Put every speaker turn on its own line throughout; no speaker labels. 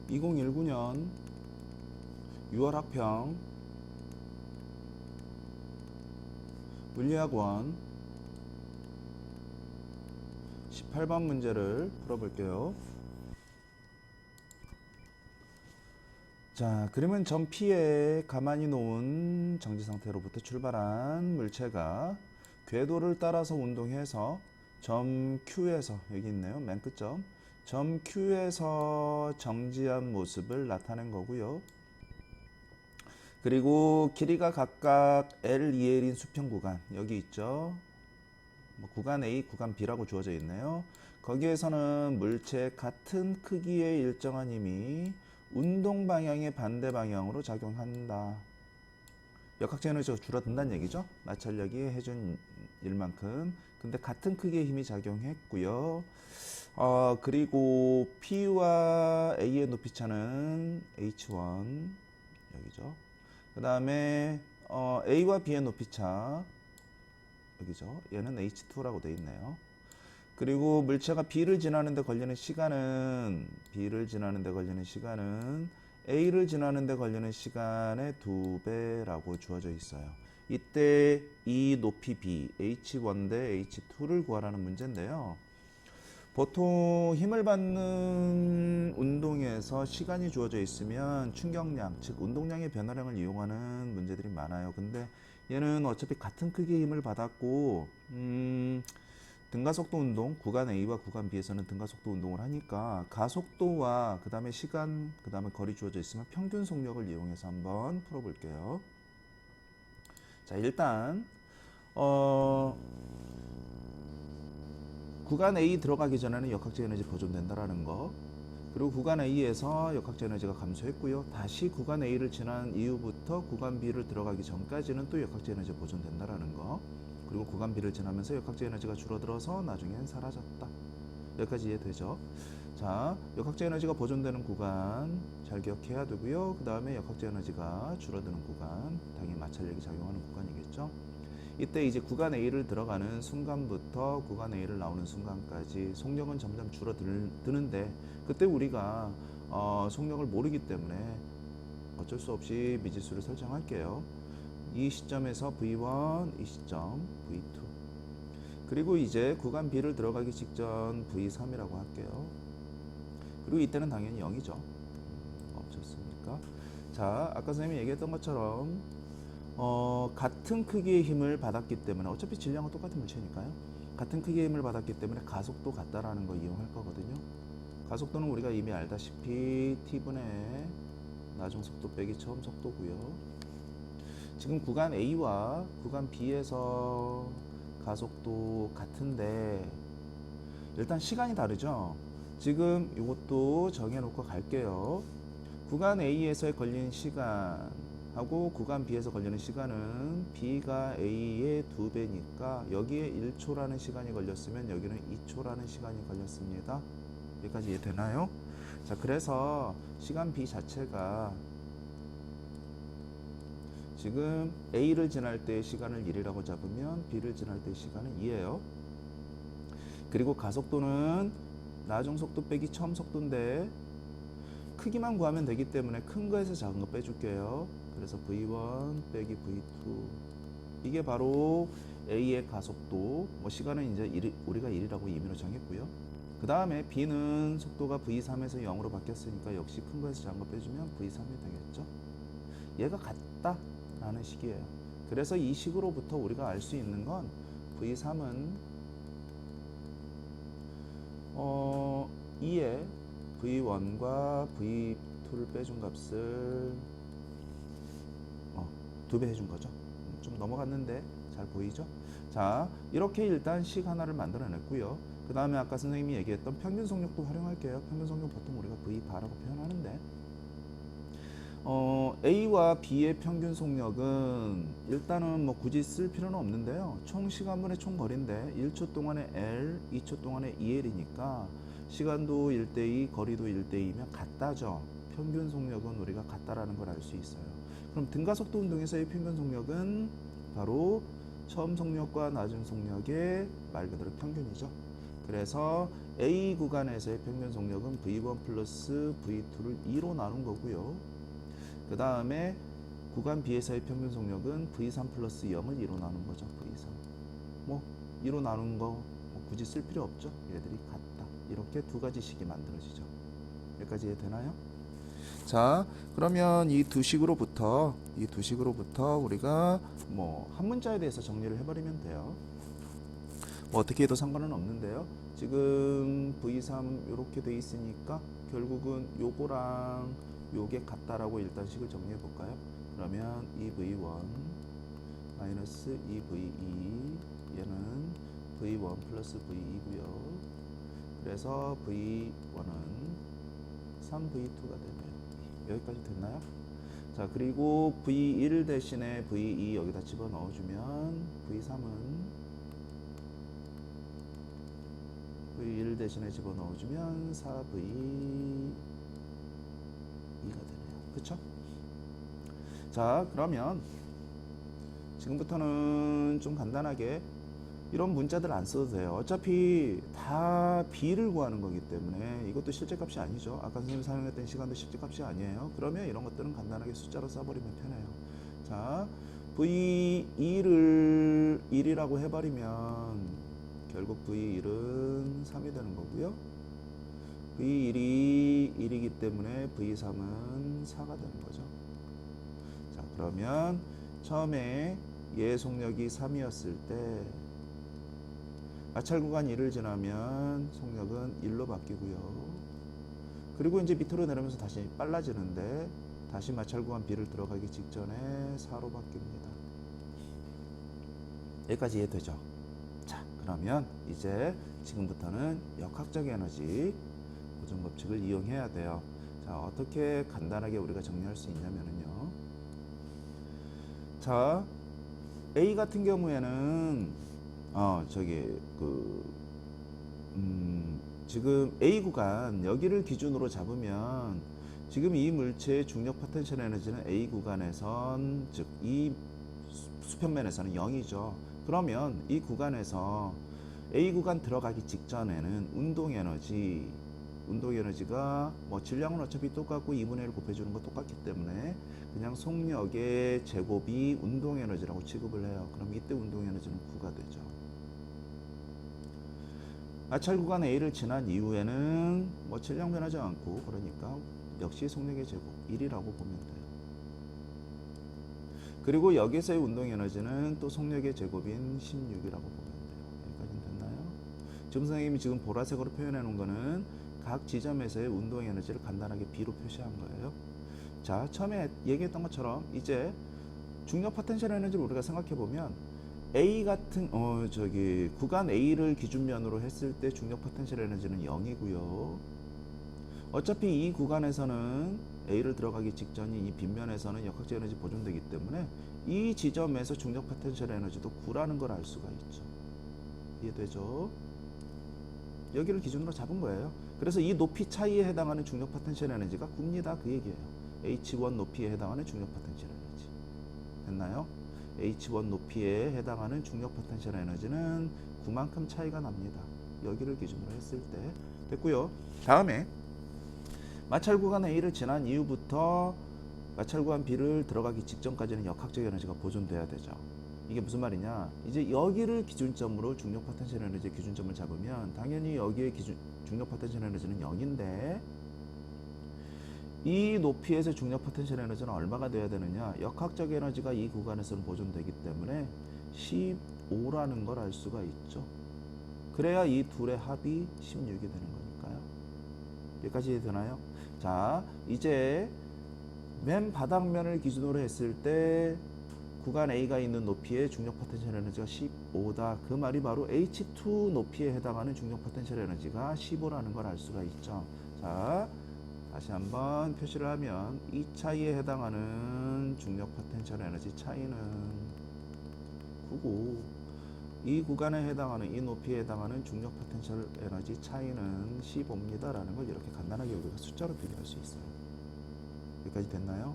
2019년 6월 학평 물리학원 18번 문제를 풀어볼게요. 자, 그러면 점 P에 가만히 놓은 정지 상태로부터 출발한 물체가 궤도를 따라서 운동해서 점 Q에서, 여기 있네요. 맨 끝점. 점 Q에서 정지한 모습을 나타낸 거고요. 그리고 길이가 각각 L, EL인 수평 구간, 여기 있죠. 구간 A, 구간 B라고 주어져 있네요. 거기에서는 물체의 같은 크기의 일정한 힘이 운동 방향의 반대 방향으로 작용한다. 역학적 에너지가 줄어든다는 얘기죠. 마찰력이 해준 일만큼. 근데 같은 크기의 힘이 작용했고요. 그리고 P와 A의 높이차는 H1 여기죠. 그 다음에 A와 B의 높이차 여기죠. 얘는 H2라고 되어 있네요. 그리고 물체가 B를 지나는데 걸리는 시간은 A를 지나는데 걸리는 시간의 2배라고 주어져 있어요. 이때 이 높이 B, H1 대 H2를 구하라는 문제인데요. 보통 힘을 받는 운동에서 시간이 주어져 있으면 충격량, 즉 운동량의 변화량을 이용하는 문제들이 많아요. 근데 얘는 어차피 같은 크기의 힘을 받았고 등가속도 운동, 구간 A와 구간 B에서는 등가속도 운동을 하니까 가속도와 그 다음에 시간, 그 다음에 거리 주어져 있으면 평균 속력을 이용해서 한번 풀어볼게요. 자, 일단 구간 A 들어가기 전에는 역학적 에너지 보존된다라는 거, 그리고 구간 A에서 역학적 에너지가 감소했고요. 다시 구간 A를 지난 이후부터 구간 B를 들어가기 전까지는 또 역학적 에너지 보존된다라는 거, 그리고 구간 B를 지나면서 역학적 에너지가 줄어들어서 나중엔 사라졌다. 여기까지 이해되죠? 자, 역학적 에너지가 보존되는 구간 잘 기억해야 되고요. 그 다음에 역학적 에너지가 줄어드는 구간, 당연히 마찰력이 작용하는 구간이겠죠. 이때 이제 구간 A를 들어가는 순간부터 구간 A를 나오는 순간까지 속력은 점점 줄어드는데, 그때 우리가 속력을 모르기 때문에 어쩔 수 없이 미지수를 설정할게요. 이 시점에서 V1, 이 시점 V2. 그리고 이제 구간 B를 들어가기 직전 V3이라고 할게요. 그리고 이때는 당연히 0이죠. 없었으니까. 자, 아까 선생님이 얘기했던 것처럼 같은 크기의 힘을 받았기 때문에, 어차피 질량은 똑같은 물체니까요. 같은 크기의 힘을 받았기 때문에 가속도 같다라는 거 이용할 거거든요. 가속도는 우리가 이미 알다시피 T분의 나중속도 빼기 처음 속도고요. 지금 구간 A와 구간 B에서 가속도 같은데 일단 시간이 다르죠. 지금 이것도 정해놓고 갈게요. 구간 A에서 걸리는 시간하고 구간 B에서 걸리는 시간은 B가 A의 2배니까 여기에 1초라는 시간이 걸렸으면 여기는 2초라는 시간이 걸렸습니다. 여기까지 이해되나요? 자, 그래서 시간 B 자체가 지금 A를 지날 때의 시간을 1이라고 잡으면 B를 지날 때의 시간은 2예요. 그리고 가속도는 나중속도 빼기 처음 속도인데 크기만 구하면 되기 때문에 큰 거에서 작은 거 빼줄게요. 그래서 V1 빼기 V2, 이게 바로 A의 가속도, 시간은 이제 우리가 1이라고 임의로 정했고요. 그 다음에 B는 속도가 V3에서 0으로 바뀌었으니까 역시 큰 거에서 작은 거 빼주면 V3이 되겠죠. 얘가 같다 라는 식이에요. 그래서 이 식으로부터 우리가 알 수 있는 건 V3은 2에 V1과 V2를 빼준 값을 2배 해준 거죠. 좀 넘어갔는데 잘 보이죠? 자, 이렇게 일단 식 하나를 만들어냈고요. 그 다음에 아까 선생님이 얘기했던 평균 속력도 활용할게요. 평균 속력 보통 우리가 V바라고 표현하는데 A와 B의 평균 속력은 일단은 굳이 쓸 필요는 없는데요. 총 시간분의 총 거리인데 1초 동안의 L, 2초 동안의 EL이니까 시간도 1대2, 거리도 1대2면 같다죠. 평균 속력은 우리가 같다라는 걸 알 수 있어요. 그럼 등가속도 운동에서의 평균 속력은 바로 처음 속력과 나중 속력의 말 그대로 평균이죠. 그래서 A 구간에서의 평균 속력은 V1 플러스 V2를 2로 나눈 거고요. 그 다음에 구간 B에서의 평균 속력은 V3 플러스 0을 2로 나눈 거죠. V3. 뭐 2로 나눈 거 뭐 굳이 쓸 필요 없죠. 얘들이 같다. 이렇게 두 가지 식이 만들어지죠. 여기까지 이해되나요? 자, 그러면 이 두 식으로부터 우리가 뭐 한 문자에 대해서 정리를 해버리면 돼요. 뭐 어떻게 해도 상관은 없는데요. 지금 V3 이렇게 돼 있으니까 결국은 요거랑 요게 같다라고 일단 식을 정리해 볼까요? 그러면 2V1 마이너스 2V2 얘는 V1 플러스 V2고요. 그래서 V1은 3V2가 되네요. 여기까지 됐나요? 자, 그리고 V1 대신에 V2 여기다 집어넣어주면 V1 대신에 집어넣어주면 4V2가 되네요. 그쵸? 자, 그러면 지금부터는 좀 간단하게 이런 문자들 안 써도 돼요. 어차피 다 B를 구하는 거기 때문에 이것도 실제값이 아니죠. 아까 선생님이 사용했던 시간도 실제값이 아니에요. 그러면 이런 것들은 간단하게 숫자로 써버리면 편해요. 자, V2를 1이라고 해버리면 결국 V1은 3이 되는 거고요. V1이 1이기 때문에 V3은 4가 되는 거죠. 자, 그러면 처음에 얘 속력이 3이었을 때 마찰 구간 1을 지나면 속력은 1로 바뀌고요. 그리고 이제 밑으로 내려오면서 다시 빨라지는데 다시 마찰 구간 B를 들어가기 직전에 4로 바뀝니다. 여기까지 이해되죠? 자, 그러면 이제 지금부터는 역학적 에너지 보존 법칙을 이용해야 돼요. 자, 어떻게 간단하게 우리가 정리할 수 있냐면요. 자, A 같은 경우에는 지금 A 구간 여기를 기준으로 잡으면 지금 이 물체의 중력 포텐셜 에너지는 A 구간에선 즉 이 수평면에서는 0이죠. 그러면 이 구간에서 A 구간 들어가기 직전에는 운동 에너지가 뭐 질량은 어차피 똑같고 2분의 1 곱해주는 거 똑같기 때문에 그냥 속력의 제곱이 운동 에너지라고 취급을 해요. 그럼 이때 운동 에너지는 9가 되죠. 마찰 구간 A를 지난 이후에는 뭐 질량 변하지 않고 그러니까 역시 속력의 제곱 1이라고 보면 돼요. 그리고 여기서의 운동 에너지는 또 속력의 제곱인 16이라고 보면 돼요. 여기까지는 됐나요? 지금 선생님이 지금 보라색으로 표현해 놓은 거는 각 지점에서의 운동 에너지를 간단하게 B로 표시한 거예요. 자, 처음에 얘기했던 것처럼 이제 중력 포텐셜 에너지를 우리가 생각해 보면 A 같은 구간 A를 기준면으로 했을 때 중력 포텐셜 에너지는 0이고요. 어차피 이 구간에서는 A를 들어가기 직전인 이 빗면에서는 역학적 에너지 보존되기 때문에 이 지점에서 중력 포텐셜 에너지도 9라는 걸 알 수가 있죠. 이해되죠? 여기를 기준으로 잡은 거예요. 그래서 이 높이 차이에 해당하는 중력 포텐셜 에너지가 9입니다. 그 얘기예요. H1 높이에 해당하는 중력 포텐셜 에너지. 됐나요? H1 높이에 해당하는 중력 포텐셜 에너지는 9만큼 차이가 납니다. 여기를 기준으로 했을 때 됐고요. 다음에 마찰 구간 A를 지난 이후부터 마찰 구간 B를 들어가기 직전까지는 역학적 에너지가 보존돼야 되죠. 이게 무슨 말이냐? 이제 여기를 기준점으로 중력 포텐셜 에너지 기준점을 잡으면 당연히 여기의 중력 포텐셜 에너지는 0인데 이 높이에서 중력 포텐셜 에너지는 얼마가 돼야 되느냐? 역학적 에너지가 이 구간에서는 보존되기 때문에 15라는 걸 알 수가 있죠. 그래야 이 둘의 합이 16이 되는 거니까요. 여기까지 되나요? 자, 이제 맨 바닥면을 기준으로 했을 때 구간 A가 있는 높이의 중력 포텐셜 에너지가 15다. 그 말이 바로 H2 높이에 해당하는 중력 포텐셜 에너지가 15라는 걸 알 수가 있죠. 자, 다시 한번 표시를 하면 이 차이에 해당하는 중력 포텐셜 에너지 차이는 9고 이 구간에 해당하는 이 높이에 해당하는 중력 포텐셜 에너지 차이는 15입니다 라는 걸 이렇게 간단하게 우리가 숫자로 비교할 수 있어요. 여기까지 됐나요?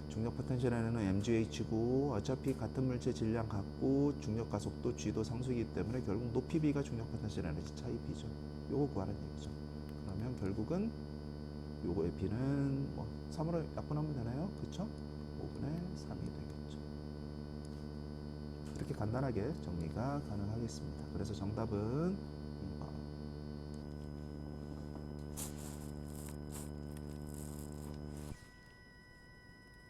중력 포텐셜에는 mgh고 어차피 같은 물체 질량 같고 중력 가속도 g도 상수이기 때문에 결국 높이 b가 중력 포텐셜 에너지 차이 b죠. 요거 구하는 얘기죠. 그러면 결국은 요거의 b는 뭐 3으로 약분하면 되나요? 그쵸? 5분의 3이 되겠죠. 이렇게 간단하게 정리가 가능하겠습니다. 그래서 정답은